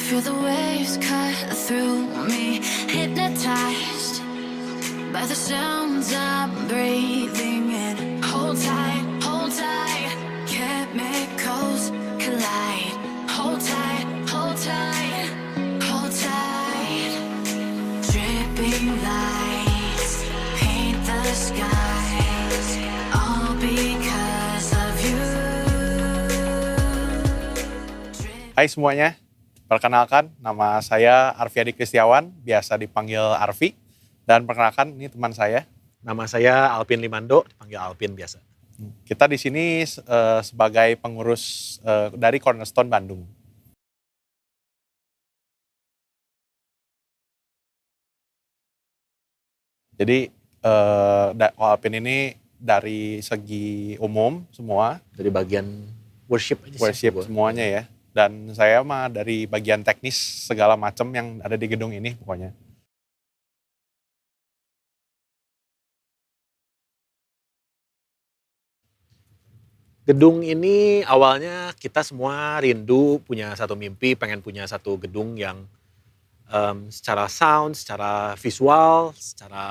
Feel the waves cut through me, hypnotized by the sounds I'm breathing in. Hold tight, chemicals collide. Hold tight, hold tight, hold tight. Dripping lights paint the skies, all because of you. Hai semuanya, perkenalkan nama saya Arfiadi Kristiawan, biasa dipanggil Arfi. Dan perkenalkan ini teman saya. Nama saya Alpin Limando, dipanggil Alpin biasa. Kita di sini sebagai pengurus dari Cornerstone Bandung. Jadi Alpin ini dari segi umum semua. Dari bagian worship aja Worship semuanya ya. Dan saya mah dari bagian teknis segala macam yang ada di gedung ini pokoknya. Gedung ini awalnya kita semua rindu punya satu mimpi, pengen punya satu gedung yang secara sound, secara visual, secara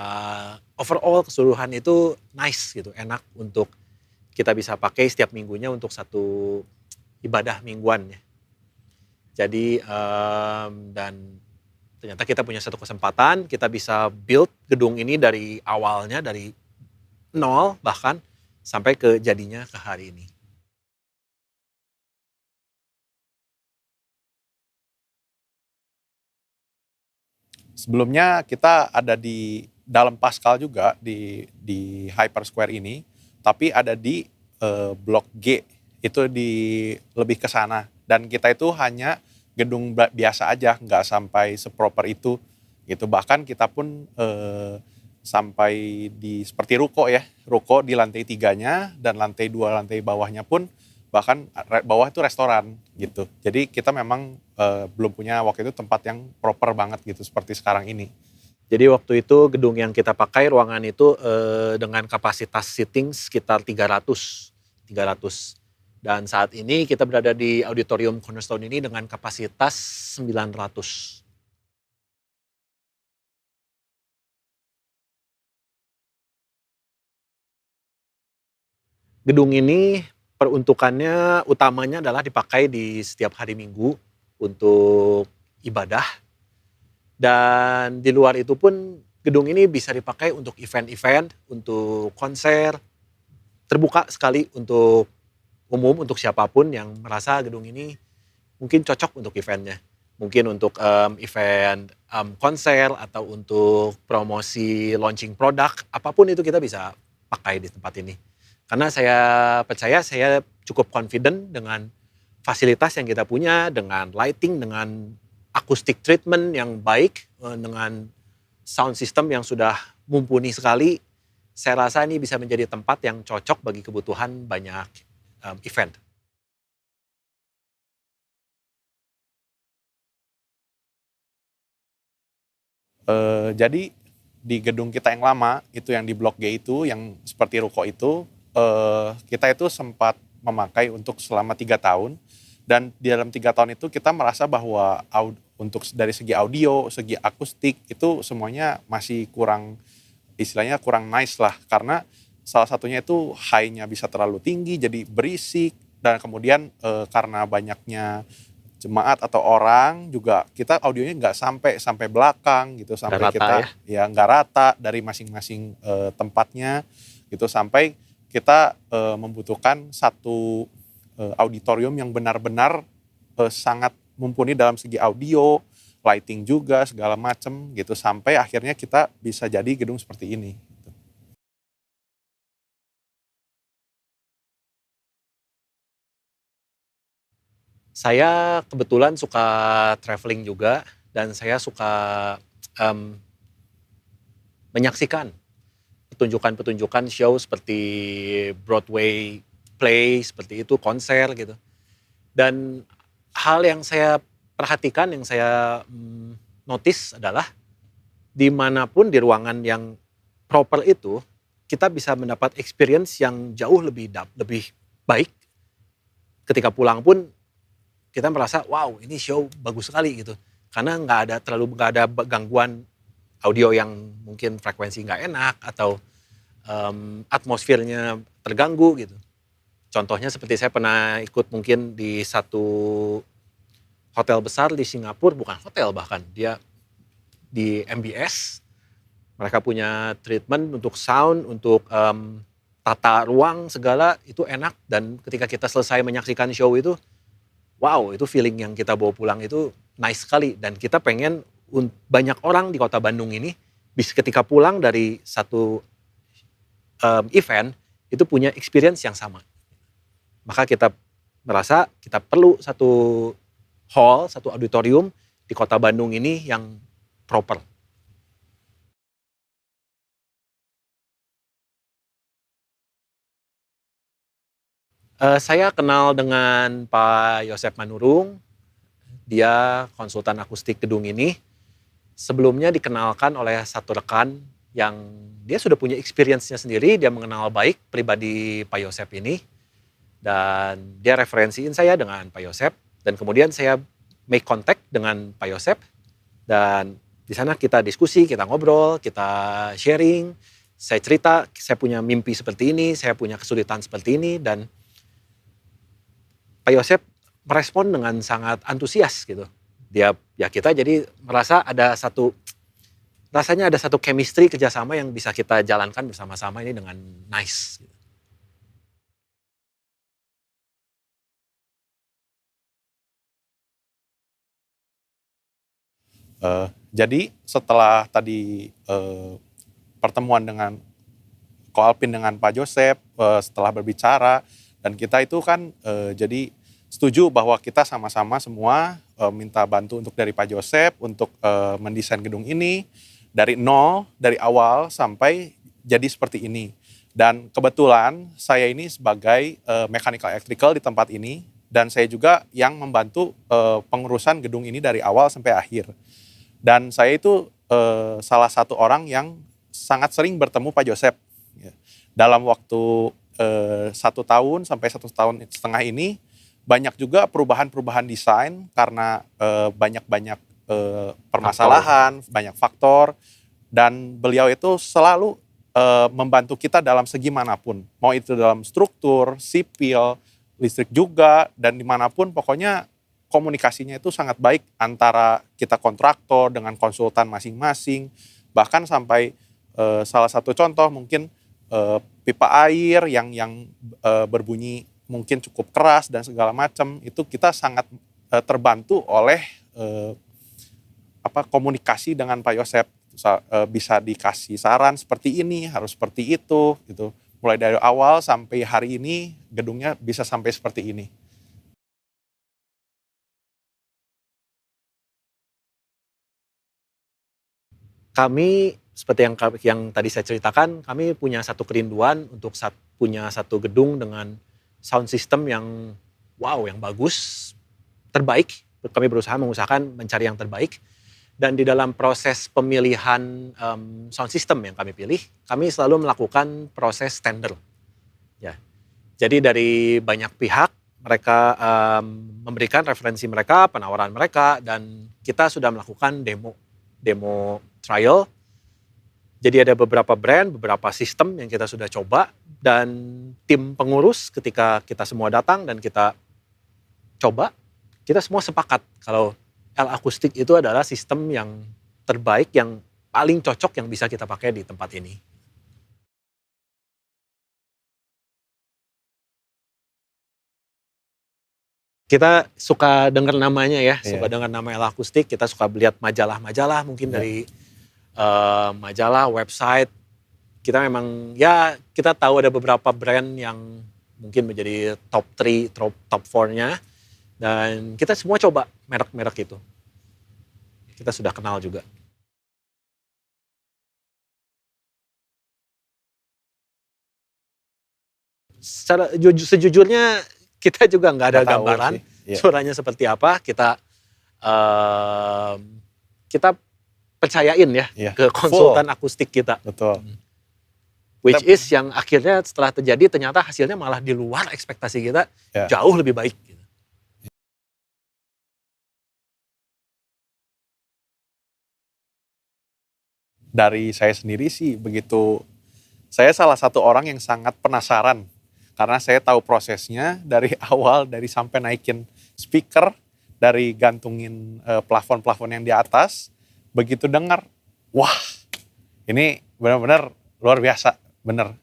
overall keseluruhan itu nice gitu, enak untuk kita bisa pakai setiap minggunya untuk satu ibadah mingguan ya. Jadi dan ternyata kita punya satu kesempatan, kita bisa build gedung ini dari awalnya, dari nol bahkan sampai ke jadinya ke hari ini. Sebelumnya kita ada di dalam Pascal juga di Hyper Square ini, tapi ada di Blok G, itu di lebih ke sana. Dan kita itu hanya gedung biasa aja, nggak sampai seproper itu gitu. Bahkan kita pun sampai di seperti ruko ya, ruko di lantai 3-nya dan lantai 2, lantai bawahnya pun bahkan bawah itu restoran gitu. Jadi kita memang belum punya waktu itu tempat yang proper banget gitu seperti sekarang ini. Jadi waktu itu gedung yang kita pakai ruangan itu dengan kapasitas seating sekitar 300. Dan saat ini kita berada di auditorium Cornerstone ini dengan kapasitas 900. Gedung ini peruntukannya utamanya adalah dipakai di setiap hari Minggu untuk ibadah. Dan di luar itu pun gedung ini bisa dipakai untuk event-event, untuk konser. Terbuka sekali untuk umum, untuk siapapun yang merasa gedung ini mungkin cocok untuk eventnya. Mungkin untuk event konser atau untuk promosi launching produk, apapun itu kita bisa pakai di tempat ini. Karena saya percaya saya cukup confident dengan fasilitas yang kita punya, dengan lighting, dengan acoustic treatment yang baik, dengan sound system yang sudah mumpuni sekali. Saya rasa ini bisa menjadi tempat yang cocok bagi kebutuhan banyak event. Jadi di gedung kita yang lama, itu yang di Blok G itu, yang seperti ruko itu, kita itu sempat memakai untuk selama 3 tahun. Dan di dalam 3 tahun itu kita merasa bahwa untuk dari segi audio, segi akustik itu semuanya masih kurang, istilahnya kurang nice lah. Karena salah satunya itu high-nya bisa terlalu tinggi jadi berisik. Dan kemudian karena banyaknya jemaat atau orang juga kita audionya nggak sampai belakang gitu. Sampai Nggak rata kita ya nggak rata dari masing-masing tempatnya gitu. Sampai kita membutuhkan satu auditorium yang benar-benar sangat mumpuni dalam segi audio, lighting juga segala macam gitu, sampai akhirnya kita bisa jadi gedung seperti ini. Saya kebetulan suka traveling juga dan saya suka menyaksikan pertunjukan-pertunjukan show seperti Broadway play, seperti itu, konser gitu. Dan hal yang saya perhatikan, yang saya notice adalah dimanapun di ruangan yang proper itu, kita bisa mendapat experience yang jauh lebih baik. Ketika pulang pun kita merasa wow ini show bagus sekali gitu. Karena nggak ada gangguan audio yang mungkin frekuensi nggak enak atau atmosfernya terganggu gitu. Contohnya seperti saya pernah ikut mungkin di satu hotel besar di Singapura, bukan hotel bahkan, dia di MBS. Mereka punya treatment untuk sound, untuk tata ruang segala itu enak. Dan ketika kita selesai menyaksikan show itu, wow itu feeling yang kita bawa pulang itu nice sekali. Dan kita pengen banyak orang di kota Bandung ini bisa ketika pulang dari satu event itu punya experience yang sama. Maka kita merasa kita perlu satu hall, satu auditorium di kota Bandung ini yang proper. Saya kenal dengan Pak Yosep Manurung, dia konsultan akustik gedung ini. Sebelumnya dikenalkan oleh satu rekan yang dia sudah punya experience-nya sendiri, dia mengenal baik pribadi Pak Yosep ini. Dan dia referensiin saya dengan Pak Yosep. Dan kemudian saya make contact dengan Pak Yosep. Dan di sana kita diskusi, kita ngobrol, kita sharing. Saya cerita, saya punya mimpi seperti ini, saya punya kesulitan seperti ini. Dan Pak Yosep merespon dengan sangat antusias gitu. Kita jadi merasa rasanya ada satu chemistry kerjasama yang bisa kita jalankan bersama-sama ini dengan nice. Jadi setelah tadi pertemuan dengan Ko Alpin dengan Pak Josep, setelah berbicara dan kita itu kan jadi setuju bahwa kita sama-sama semua minta bantu untuk dari Pak Josep untuk mendesain gedung ini dari nol, dari awal sampai jadi seperti ini. Dan kebetulan saya ini sebagai mechanical electrical di tempat ini dan saya juga yang membantu pengurusan gedung ini dari awal sampai akhir. Dan saya itu salah satu orang yang sangat sering bertemu Pak Josep. Dalam waktu 1 tahun sampai 1,5 tahun ini banyak juga perubahan-perubahan desain karena banyak-banyak permasalahan, banyak faktor. Dan beliau itu selalu membantu kita dalam segi manapun. Mau itu dalam struktur, sipil, listrik juga, dan dimanapun pokoknya komunikasinya itu sangat baik antara kita kontraktor dengan konsultan masing-masing. Bahkan sampai salah satu contoh mungkin pipa air yang berbunyi mungkin cukup keras dan segala macam, itu kita sangat terbantu oleh komunikasi dengan Pak Yosep. Bisa dikasih saran seperti ini, harus seperti itu gitu. Mulai dari awal sampai hari ini gedungnya bisa sampai seperti ini. Kami seperti yang tadi saya ceritakan, kami punya satu kerinduan untuk punya satu gedung dengan sound system yang yang bagus, terbaik. Kami berusaha mengusahakan mencari yang terbaik. Dan di dalam proses pemilihan sound system yang kami pilih, kami selalu melakukan proses tender. Ya. Jadi dari banyak pihak, mereka memberikan referensi mereka, penawaran mereka, dan kita sudah melakukan demo trial. Jadi ada beberapa brand, beberapa sistem yang kita sudah coba, dan tim pengurus ketika kita semua datang dan kita coba, kita semua sepakat kalau L-Acoustic itu adalah sistem yang terbaik, yang paling cocok yang bisa kita pakai di tempat ini. Kita suka dengar namanya ya, suka dengar nama L-Acoustic, kita suka lihat majalah-majalah mungkin dari majalah, website. Kita memang kita tahu ada beberapa brand yang mungkin menjadi top 3, top 4-nya. Dan kita semua coba merek-merek itu. Kita sudah kenal juga. Sejujurnya kita juga nggak ada gambaran suaranya seperti apa. Kita percayain ke konsultan akustik kita. Betul. Which is yang akhirnya setelah terjadi ternyata hasilnya malah di luar ekspektasi kita, jauh lebih baik. dari saya sendiri sih begitu. Saya salah satu orang yang sangat penasaran karena saya tahu prosesnya dari awal, dari sampai naikin speaker, dari gantungin plafon-plafon yang di atas. Begitu dengar, wah ini benar-benar luar biasa, bener.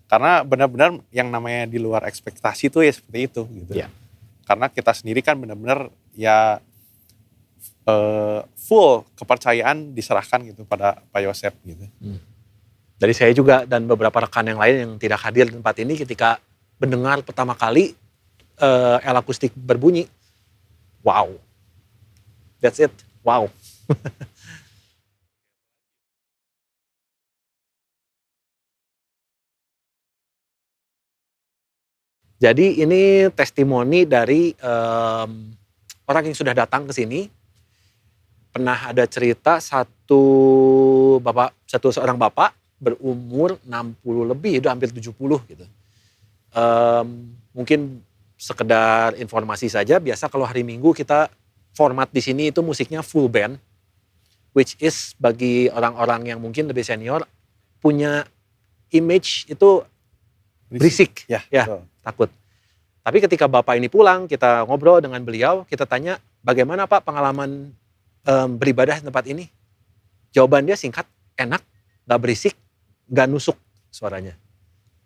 Karena benar-benar yang namanya di luar ekspektasi tuh ya seperti itu gitu. Ya. Karena kita sendiri kan benar-benar ya full kepercayaan diserahkan gitu pada Pak Yosep gitu. Dari saya juga dan beberapa rekan yang lain yang tidak hadir di tempat ini ketika mendengar pertama kali el akustik berbunyi, wow, that's it, wow. Jadi ini testimoni dari orang yang sudah datang ke sini. Pernah ada cerita seorang bapak berumur 60 lebih, itu hampir 70 gitu. Mungkin sekedar informasi saja, biasa kalau hari Minggu kita format di sini itu musiknya full band, which is bagi orang-orang yang mungkin lebih senior punya image itu berisik, Ya, ya. betul. Takut. Tapi ketika bapak ini pulang, kita ngobrol dengan beliau, kita tanya bagaimana Pak pengalaman beribadah di tempat ini. Jawaban dia singkat, enak, gak berisik, gak nusuk suaranya.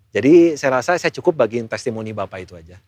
Jadi saya rasa saya cukup bagiin testimoni bapak itu aja.